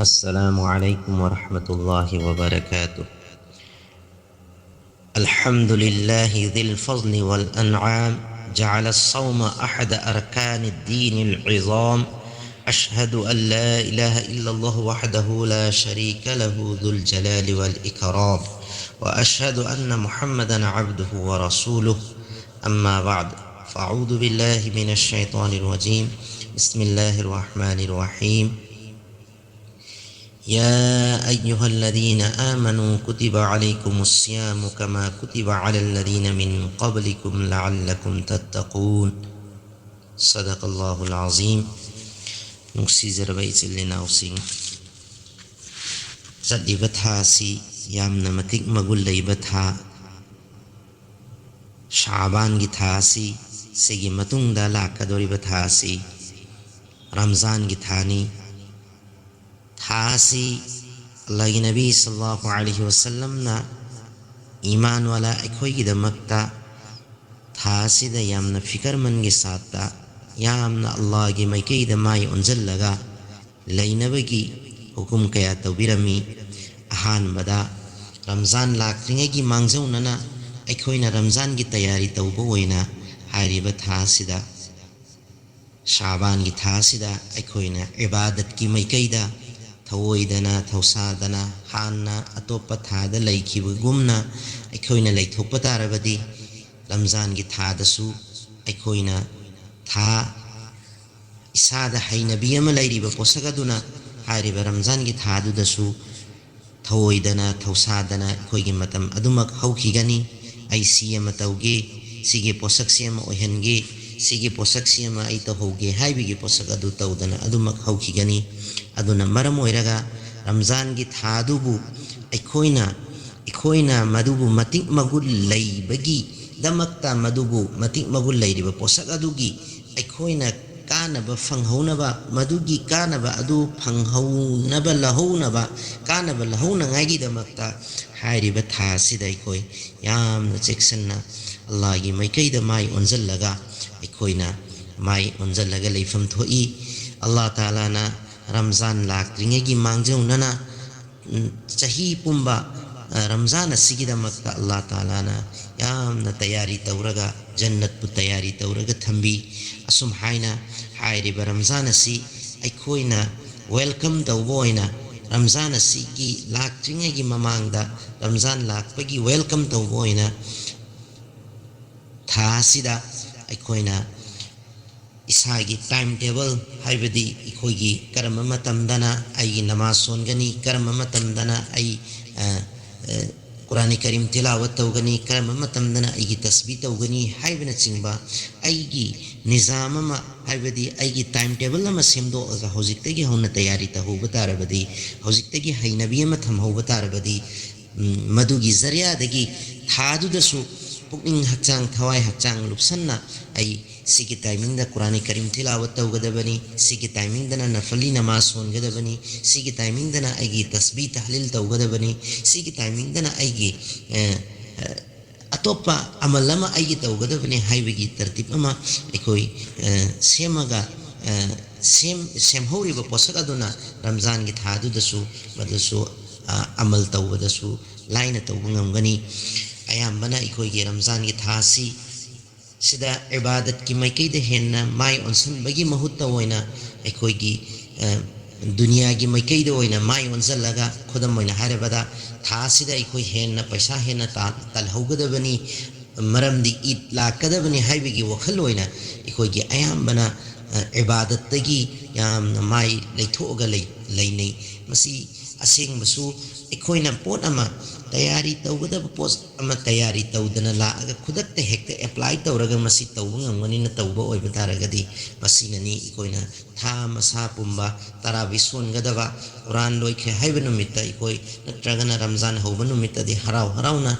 السلام عليكم ورحمة الله وبركاته. الحمد لله ذي الفضل والأنعام، جعل الصوم أحد أركان الدين العظام. أشهد أن لا إله إلا الله وحده لا شريك له ذو الجلال والإكرام، وأشهد أن محمدا عبده ورسوله. أما بعد، فأعوذ بالله من الشيطان الرجيم. بسم الله الرحمن الرحيم. يا أيها الذين آمنوا كتب عليكم الصيام كما كتب على الذين من قبلكم لعلكم تتقون. صدق الله العظيم. نكسيزر بيت لنا وسين زدي بتهاسي يامنا متك مقول لي بتها شعبان جتهاسي سيجي متون دا لاك دوري بتهاسي رمضان جتهاني थासी अल्लाह की नबी सल्लल्लाहु अलैहि वसल्लम ना ईमान वाला अखोई की दमकता थासी दा यामना फिकर मन के साथ ता यामना अल्लाह की मैके दमाई उन्जल लगा लैनबगी हुकुम कया तौबिरमी अहान बदा रमजान लाक्रिंगे की मांगजौ नना अखोई ना रमजान की तैयारी तौबो होइना हारिबा थासी दा शाबान की थासी दा अखोई ना इबादत की मैके दा थवोइदना थौसादना हाना अतोप थाद लैखिबगुमना अखोइना लैथोप तारबदी रमजान की थादसु अखोइना था इसादा हैनबी अमा लैरिबा पोसगदुना हारिबा रमजान की थादुदसु थवोइदना थौसादना अखोइगी मतम अदुमक हौखिगनी ऐ सी अमा तौगे सिगे पोसक से अमा ओहनगे सिगे पोसक से अमा ऐ तौहोगे हाइबिगी पोसक अदु तौदना अदुमक हौखिगनी अदुना मरम ओइरगा रमजान की थादुबु अखोइना मदुबु मतिक मगुल लैबगी दमक्ता मदुबु मतिक मगुल लैरिबा पोसक अदुगी अखोइना कानबा फंगहौनबा मदुगी कानबा अदु फंगहौनबा लहौनबा कानबा लहौनंगागी दमक्ता हारिबा थासिदा अखोइ यामना चेक्सन्ना अल्लाह की मैकैदा माई ओंजल्लगा अखोइना माई ओंजल्लगा लैफम थोई अल्लाह ताला ना रमजान लाक्रिंगे की मांगजौ नना चही पुंबा रमजान असिगिदमक्ता अल्लाह ताला ना यामना तैयारी तौरगा जन्नत पु तैयारी तौरगा थंबी असुम हाइना हाइरिबा रमजान असि अखोइना वेलकम तौबोइना रमजान असि की लाक्रिंगे की ममांगदा रमजान लाक्पगी वेलकम तौबोइना थासिदा अखोइना इसागी टाइम टेबल हाइबदी इखोगी करम मतमदना आई नमाज सोनगनी करम मतमदना आई कुरान करीम तिलावत तौगनी करम मतमदना आई तस्बीह तौगनी हाइबना चिंबा आई निजाम मा हाइबदी आई टाइम टेबल नमा सेमदोगा हौजिक्तगी हौना तैयारी तहौबा तारबदी हौजिक्तगी हैनबी अमा थमहौबा तारबदी मदुगी जरियादगी थादुदसु पुकनिंग हक्चांग थवाई हक्चांग लुपसन्ना आई सिगी टाइमिंग दा कुरान करीम तिलावत तौगदबनी सिगी टाइमिंग दना नफली नमाज सोनगदबनी सिगी टाइमिंग दना आईगी तस्बीह तहलील तौगदबनी सिगी टाइमिंग दना आईगी अतोपा अमल अमा आईगी तौगदबनी हाइबगी तरतीब अमा अखोई सेमगा सेमहौरिबा पोसक अदुना रमजान की थादुदसु मदसु अमल तौबदसु लाइना तौबा ngamgani ayambana अखोई रमजान की थासी सिदा इबादत की मैकैद हेन्ना माई ओनसन बगी महुत्ता होइना अखोइगी दुनिया की मैकैद होइना माई ओनजलगा खुदम होइना हारेबदा थासिदा अखोइ हेन्ना पैसा हेन्ना तलहौगदबनी मरमदी ईद लाकदबनी हाइबगी वखल होइना अखोइगी अयाम्बना इबादतगी यामना माई लैथोगा लैनै मसी असेंबसु अखोइना पोट अमा तैयारी तौगदब पोस्ट अमा तैयारी तौदना लागा खुदक्ता हेक्ता अप्लाई तौरगा मसी तौबा ngamgani तौबा ओइबा तारगदी मसीननी इकोइना था मसा पुंबा तरावी सोनगदबा कुरान लोइखे हाइबा नुमित्ता इकोइ नत्रगना रमजान हौबा नुमित्ता दि हराव हरावना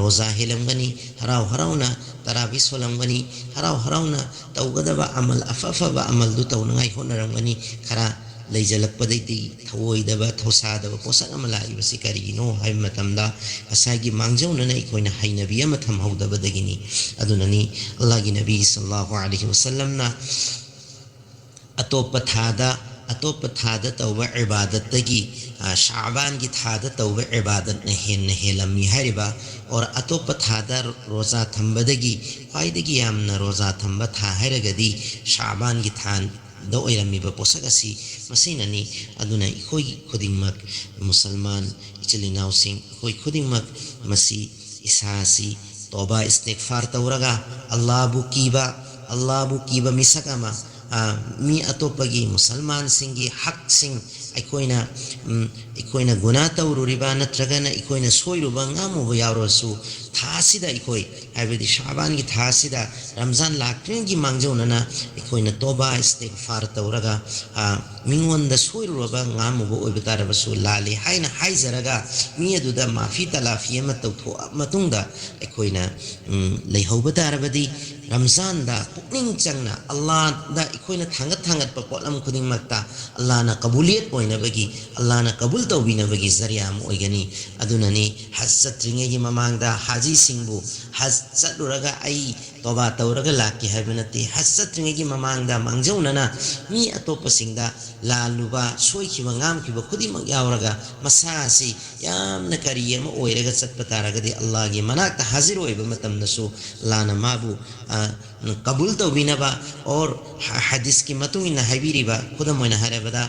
रोजा हेलमगनी हराव हरावना तरावी सोलमगनी हराव हरावना तौगदबा अमल अफफबा अमल दु तौनंगाई होनरमगनी खरा लैजलकपदैति थवोइदबा थौसादबा पोसक अमा लाइबसि करिगिनो हाइब मतमदा असागी मांगजौनना इखोइना हैनबी अमा थमहौदबदगिनी अदुननी अल्लाह की नबी सल्लल्लाहु अलैहि वसल्लम ना अतोप थादा अतोप थादा तौबा इबादतगी शाबान की थादा तौबा इबादत ने हेलमी हरिबा और अतोप थादा रोजा थंबदगी ख्वाइदगी यामना रोजा थंबा था हरगदी शाबान की थान द ओइरमीबा पोसक असि मसिननी अदुना इखोई खुदिमक मुसलमान इचलिनाव सिंह इखोई खुदिमक मसी इसासी तौबा इस्तिगफार तौरगा अल्लाह बु कीबा मिसकमा मी अतोपगी मुसलमान सिंगी हक सिंह अखोइना गुना तौरुरिबा नत्रगना अखोइना सोइरुबा ngamuba yaurasu थासिदा इखोई हाइबदी शाबान की थासिदा रमजान लाक्ट्रिन की मांगजौनना इखोइना तौबा इस्तिगफार तौरगा मिंगोंदा सोइरुबा ngamuba ओइबतारबसु लाले हाइना हाइजरगा मी अदुदा माफी तलाफी अमा तौथो मतुंगदा इखोइना लेहौबतारबदी रमजान दा पुकनिंग चंगना अल्लाह दा इखोइना थांगत पोलम खुदिंग मक्ता अल्लाह ना कबूलियत पोइनबगी अल्लाह ना कबूल तौबिनबगी जरिया म ओइगनी अदुननी हज चत्रिंगे की ममांगदा हाजी सिंहबु हज चलुरगा आई तौबा तौरगा लाकी हाइबनती हज चत्रिंगे की ममांगदा मांगजौनना मी अतोप सिंहदा लालुबा सोइखिबा ngamखिबा खुदिमक यावरगा मसासी यामना करियम ओइरगा चटपतारगदी अल्लाह की मनाक्ता हाजिर ओइबा मतमनसु लाना माबु कबूल तौबिनबा और हदीस की मतुंगिना हाइबिरिबा खुदम मोइना हारेबदा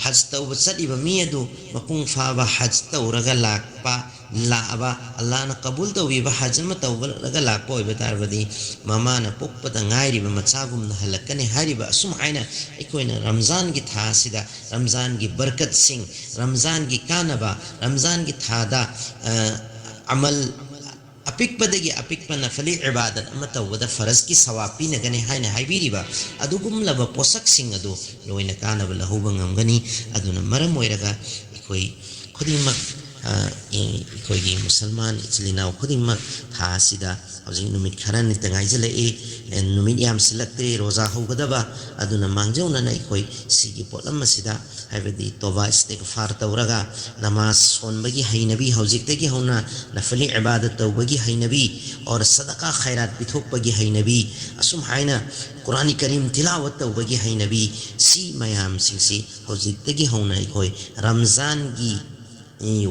हज तौबा चलिबा मियदु मपुंग फाबा हज तौरगा लाकपा लाबा अल्लाह ना कबूल तौबिबा हज म तौबा Lakpa ओइबतारबदी ममाना पोक्पदा ngairiba machagumna halakane hariba asum haina ikoina Ramzan की थासिदा रमजान की बरकत सिंह रमजान की कानबा रमजान की थादा अमल अपिकपदगी अपिकप नफली इबादत अमा तौबदा फरज की सवाब पिनगने हाइना हाइबिरिबा अदुगुमलबा पोसक सिंह अदु लोइना कानबा लहुबा ngamgani अदुना मरम ओइरगा इखोई खुदिमक इखोई मुसलमान इचलिनाव खुदिमक थासिदा हौजिक नुमित खरन तंगाइजले नुमित याम सिलक्ते रोजा होगदबा अदुना मांगजौनना इखोई सिगी पोलम मसिदा हाइबदी तौबा इस्तिगफार तौरगा नमाज सोनबगी हैनबी हौजिकतगी हौना नफली इबादत तौबगी हैनबी और सदका खैरात पिथोकबगी हैनबी असुम हाइना कुरान करीम तिलावत तौबगी हैनबी सी मयाम सिंसी हौजिकतगी हौना इखोई रमजान की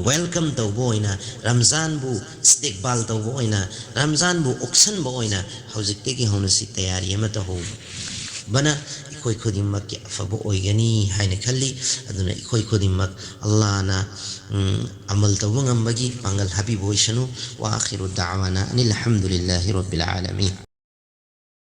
वेलकम तौबोइना रमजान बु इस्तिकबाल तौबोइना रमजान बु ऑक्शन बोइना हौजिकतगी हौना सी तैयारी अमा तहो बना इखोई खुदिमक के अफबो ओइगनी हाइना खल्ली अदुना इखोई खुदिमक अल्लाह ना अमल तौबंगमबगी पांगल हबीब ओइशनु व आखिरु दावाना अनिल हम्दुलिल्लाहि रब्बिल आलमीन।